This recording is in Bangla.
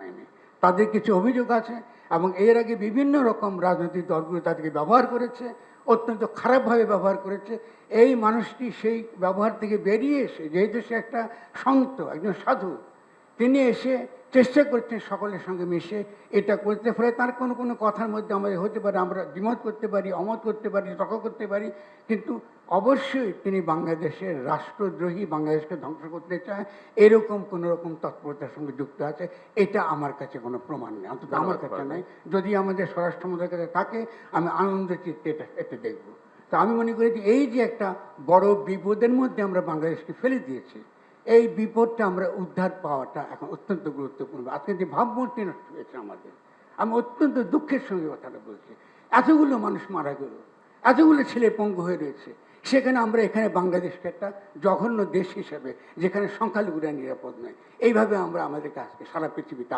হয়নি। তাদের কিছু অভিযোগ আছে এবং এর আগে বিভিন্ন রকম রাজনৈতিক দলগুলো তাদেরকে ব্যবহার করেছে, অত্যন্ত খারাপভাবে ব্যবহার করেছে। এই মানুষটি সেই ব্যবহার থেকে বেরিয়ে এসে, যেহেতু সে একটা সন্ত, একজন সাধু, তিনি এসে চেষ্টা করছেন সকলের সঙ্গে মিশে এটা করতে। ফলে তার কোনো কোনো কথার মধ্যে আমাদের হতে পারে, আমরা দ্বিমত করতে পারি, অমত করতে পারি, তর্ক করতে পারি, কিন্তু অবশ্যই তিনি বাংলাদেশের রাষ্ট্রদ্রোহী, বাংলাদেশকে ধ্বংস করতে চায় এরকম কোনো রকম তৎপরতার সঙ্গে যুক্ত আছে। এটা আমার কাছে কোনো প্রমাণ নেই, অন্তত আমার কাছে নেই। যদি আমাদের স্বরাষ্ট্র মন্ত্রীর কাছে থাকে, আমি আনন্দ চিত্তে এটা দেখব। তা আমি মনে করি যে এই যে একটা বড় বিপদের মধ্যে আমরা বাংলাদেশকে ফেলে দিয়েছি, এই বিপদটা আমরা উদ্ধার পাওয়াটা এখন অত্যন্ত গুরুত্বপূর্ণ। আজকে যে ভাবমূর্তি নষ্ট হয়েছে আমাদের, আমি অত্যন্ত দুঃখের সঙ্গে কথাটা বলছি। এতগুলো মানুষ মারা গেল, এতগুলো ছেলে পঙ্গু হয়ে রয়েছে, সেখানে আমরা এখানে বাংলাদেশকে একটা জঘন্য দেশ হিসেবে, যেখানে সংখ্যালঘুরা নিরাপদ নয়, এইভাবে আমরা আমাদের কাজকে সারা পৃথিবীতে